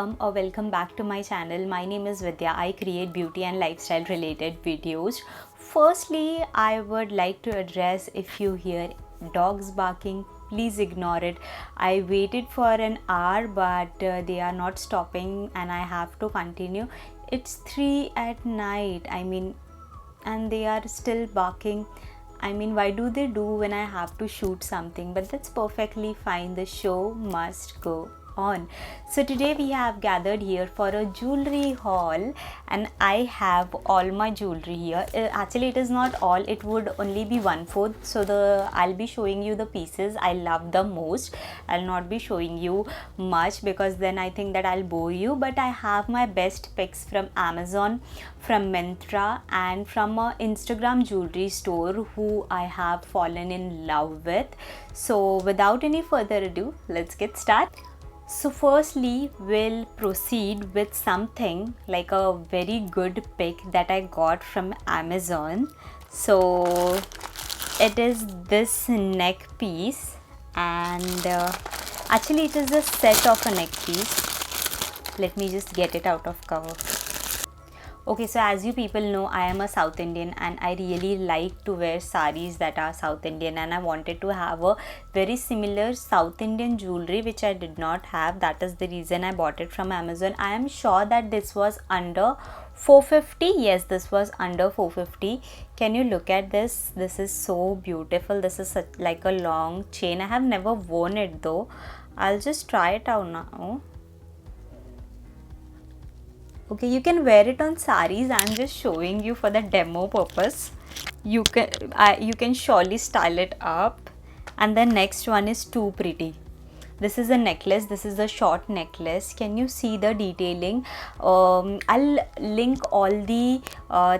Or welcome back to my channel. My name is Vidya. I create beauty and lifestyle related videos. Firstly, I would like to address if you hear dogs barking, please ignore it. I waited for an hour but they are not stopping and I have to continue. It's 3 at night. And they are still barking. Why do they do when I have to shoot something? But that's perfectly fine. The show must go on. So today we have gathered here for a jewelry haul and I have all my jewelry here. Actually it is not all, it would only be 1/4. So I'll be showing you the pieces I love the most. I'll not be showing you much because then I think that I'll bore you, but I have my best picks from Amazon, from Myntra and from a Instagram jewelry store who I have fallen in love with. So without any further ado, let's get started. So firstly, we'll proceed with something like a very good pick that I got from Amazon. So it is this neck piece and actually it is a set of a neck piece. Let me just get it out of cover. Okay, so as you people know, I am a South Indian and I really like to wear saris that are South Indian, and I wanted to have a very similar South Indian jewelry which I did not have. That is the reason I bought it from Amazon. I am sure that this was under 450. Yes, this was under 450. Can you look at this? This is so beautiful. This is like a long chain. I have never worn it though. I'll just try it out now. Okay, you can wear it on saris. I'm just showing you for the demo purpose. You can surely style it up. And the next one is too pretty. This is a necklace. This is a short necklace. Can you see the detailing? I'll link all the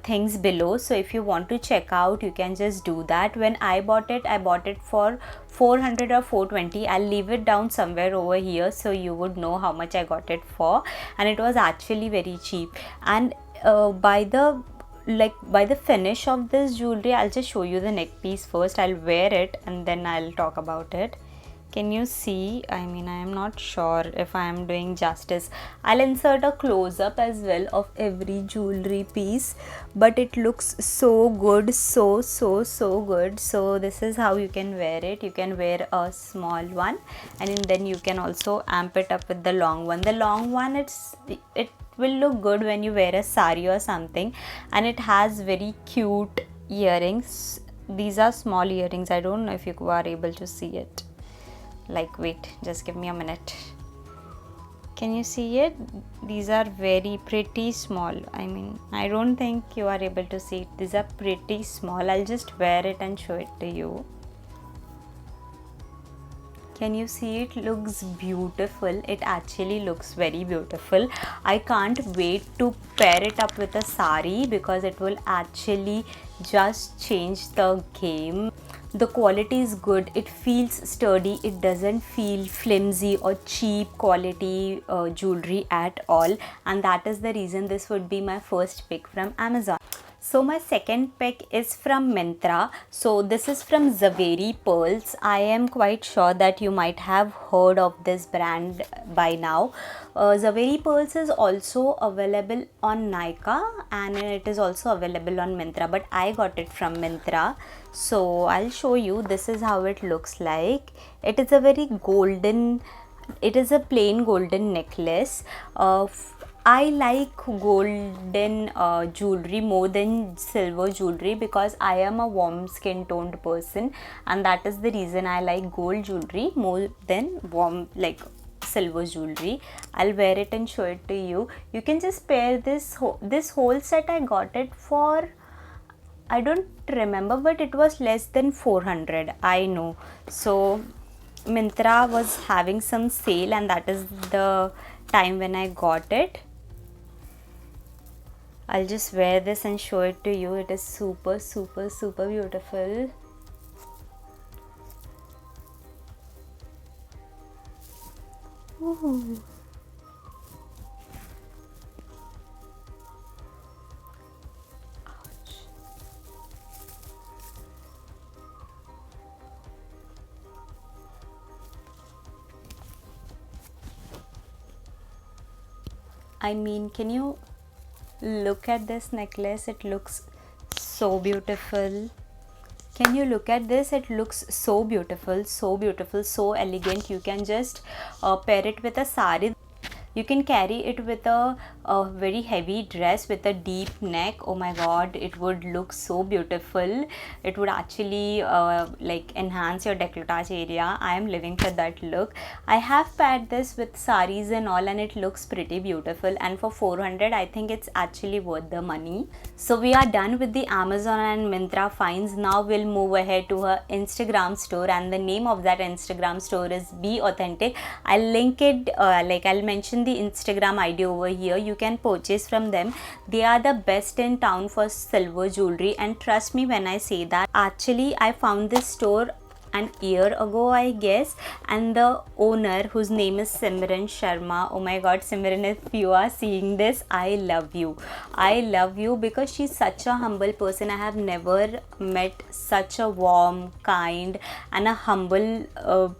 things below, so if you want to check out you can just do that. When I bought it for 400 or 420. I'll leave it down somewhere over here so you would know how much I got it for, and it was actually very cheap. And by the finish of this jewelry, I'll just show you the neck piece first. I'll wear it and then I'll talk about it. Can you see? I am not sure if I am doing justice. I'll insert a close-up as well of every jewelry piece, but it looks so good, so good. So this is how you can wear it. You can wear a small one and then you can also amp it up with the long one. The long one, it will look good when you wear a sari or something, and it has very cute earrings. These are small earrings. I don't know if you are able to see it. Like, wait, just give me a minute. Can you see it? These are very pretty small. I don't think you are able to see it. These are pretty small. I'll just wear it and show it to you. Can you see? It looks beautiful. It actually looks very beautiful. I can't wait to pair it up with a sari because it will actually just change the game. The quality is good. It feels sturdy. It doesn't feel flimsy or cheap quality jewelry at all, and that is the reason this would be my first pick from Amazon. So my second pick is from Myntra. So this is from Zaveri Pearls. I am quite sure that you might have heard of this brand by now. Zaveri Pearls is also available on Nykaa and it is also available on Myntra, but I got it from Myntra. So I'll show you. This is how it looks like. It is a very golden, it is a plain golden necklace. I like golden jewelry more than silver jewelry because I am a warm skin toned person, and that is the reason I like gold jewelry more than warm silver jewelry. I'll wear it and show it to you. You can just pair this whole set. I got it for, I don't remember, but it was less than 400. I know. So Myntra was having some sale and that is the time when I got it. I'll just wear this and show it to you. It is super beautiful. Ooh. I mean, can you look at this necklace? It looks so beautiful. Can you look at this? It looks so beautiful, so beautiful, so elegant. You can just pair it with a sari. You can carry it with a very heavy dress with a deep neck. Oh my god, it would look so beautiful. It would actually like enhance your décolletage area. I am living for that look. I have paired this with saris and all, and it looks pretty beautiful, and for 400 I think it's actually worth the money. So we are done with the Amazon and Myntra finds. Now we'll move ahead to her Instagram store, and the name of that Instagram store is Be Authentic. I'll link it, I'll mention the Instagram ID over here. You can purchase from them. They are the best in town for silver jewelry, and trust me when I say that. Actually, I found this store an year ago, I guess, and the owner, whose name is Simran Sharma. Oh my god, Simran, if you are seeing this, I love you. I love you because she's such a humble person. I have never met such a warm, kind, and a humble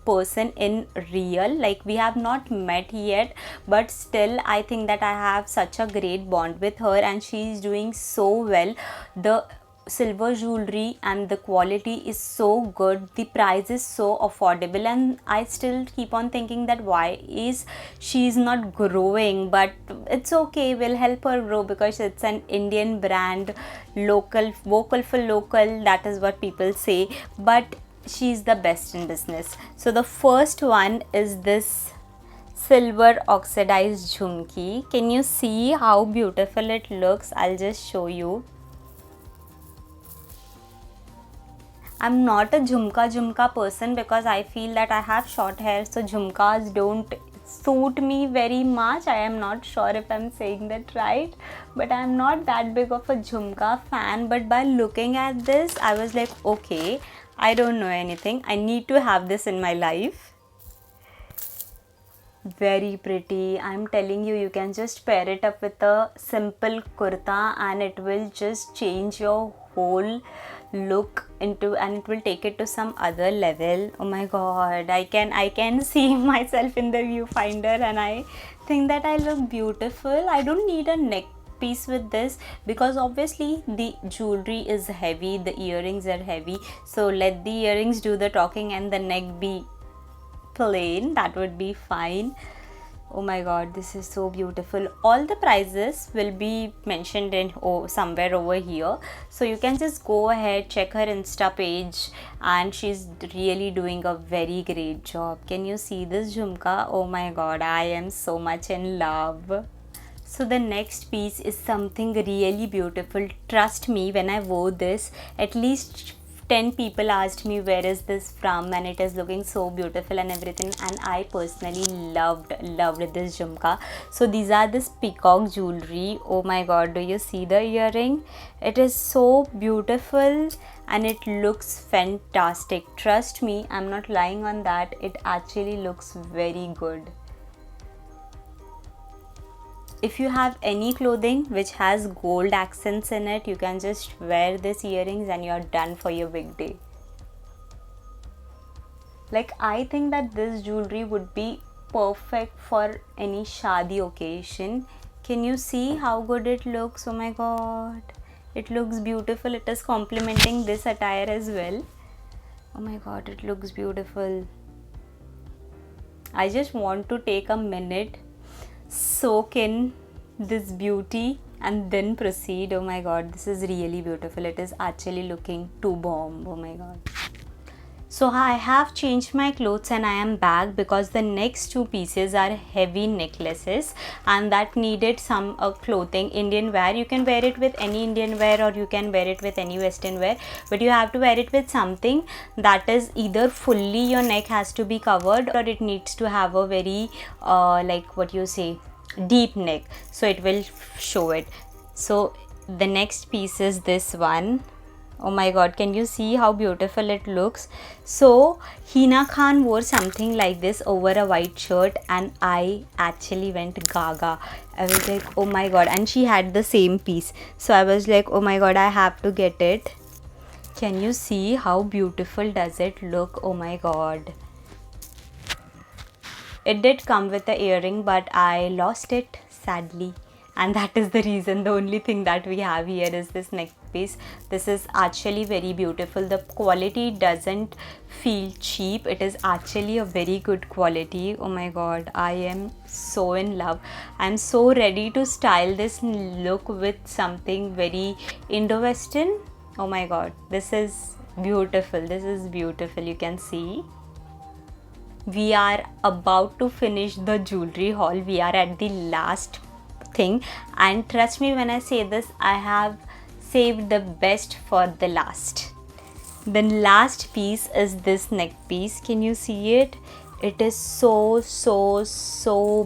person in real. Like, we have not met yet, but still I think that I have such a great bond with her, and she's doing so well. The silver jewelry and the quality is so good, the price is so affordable, and I still keep on thinking that why is she's not growing, but it's okay, we'll help her grow because it's an Indian brand, local, vocal for local, that is what people say, but she's the best in business. So the first one is this silver oxidized jhumki. Can you see how beautiful it looks? I'll just show you. I'm not a jhumka person because I feel that I have short hair, so jhumkas don't suit me very much. I am not sure if I'm saying that right, but I'm not that big of a jhumka fan. But by looking at this, I was like, okay, I don't know anything. I need to have this in my life. Very pretty. I'm telling you, you can just pair it up with a simple kurta and it will just change your whole look into, and it will take it to some other level. Oh my god, I can see myself in the viewfinder and I think that I look beautiful. I don't need a neck piece with this because obviously the jewelry is heavy, the earrings are heavy, so let the earrings do the talking and the neck be plain. That would be fine. Oh my god, this is so beautiful. All the prices will be mentioned in somewhere over here, so you can just go ahead, check her Insta page, and she's really doing a very great job. Can you see this jhumka? Oh my god, I am so much in love. So the next piece is something really beautiful. Trust me, when I wore this, at least 10 people asked me where is this from, and it is looking so beautiful and everything, and I personally loved this jhumka. So these are this peacock jewelry. Oh my god, do you see the earring? It is so beautiful and it looks fantastic. Trust me, I'm not lying on that. It actually looks very good. If you have any clothing which has gold accents in it, you can just wear these earrings and you're done for your big day. Like, I think that this jewelry would be perfect for any shadi occasion. Can you see how good it looks? Oh my god, it looks beautiful. It is complementing this attire as well. Oh my god, it looks beautiful. I just want to take a minute, soak in this beauty, and then proceed. Oh my god, this is really beautiful. It is actually looking too bomb. Oh my god. So I have changed my clothes and I am back because the next two pieces are heavy necklaces and that needed some clothing, Indian wear. You can wear it with any Indian wear or you can wear it with any western wear, but you have to wear it with something that is either fully your neck has to be covered or it needs to have a very deep neck, so it will show it. So the next piece is this one. Oh my god, can you see how beautiful it looks? So Hina Khan wore something like this over a white shirt and I actually went gaga. I was like, oh my god, and she had the same piece, so I was like, oh my god, I have to get it. Can you see how beautiful does it look? Oh my god. It did come with the earring, but I lost it sadly, and that is the reason. The only thing that we have here is this neck piece. This is actually very beautiful. The quality doesn't feel cheap. It is actually a very good quality. Oh my god, I am so in love. I'm so ready to style this look with something very Indo-Western. Oh my god, this is beautiful. This is beautiful. You can see we are about to finish the jewelry haul. We are at the last thing, and trust me when I say this, I have saved the best for the last. The last piece is this neck piece. Can you see it? It is so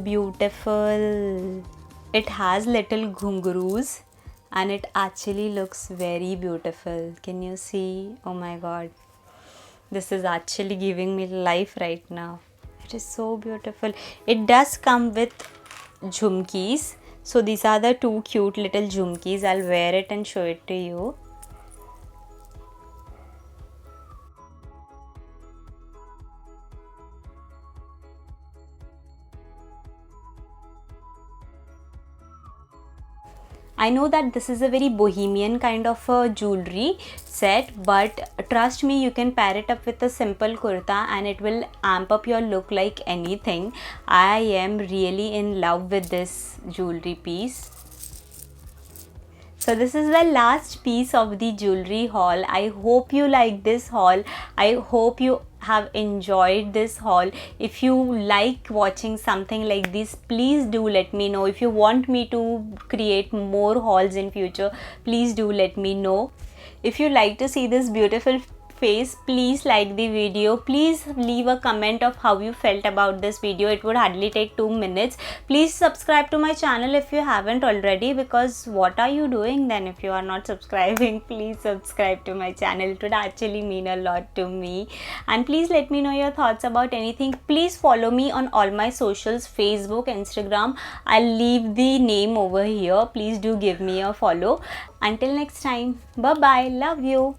beautiful. It has little ghungaroos and it actually looks very beautiful. Can you see? Oh my god, this is actually giving me life right now. It is so beautiful. It does come with jhumkis. So these are the two cute little jhumkis. I'll wear it and show it to you. I know that this is a very bohemian kind of a jewelry set, but trust me, you can pair it up with a simple kurta and it will amp up your look like anything. I am really in love with this jewelry piece. So this is the last piece of the jewelry haul. I hope you like this haul. I hope you have enjoyed this haul. If you like watching something like this, please do let me know. If you want me to create more hauls in future, please do let me know. If you like to see this beautiful face, please like the video. Please leave a comment of how you felt about this video. It would hardly take 2 minutes. Please subscribe to my channel if you haven't already, because what are you doing then if you are not subscribing? Please subscribe to my channel. It would actually mean a lot to me. And please let me know your thoughts about anything. Please follow me on all my socials, Facebook, Instagram. I'll leave the name over here. Please do give me a follow. Until next time, bye bye. Love you.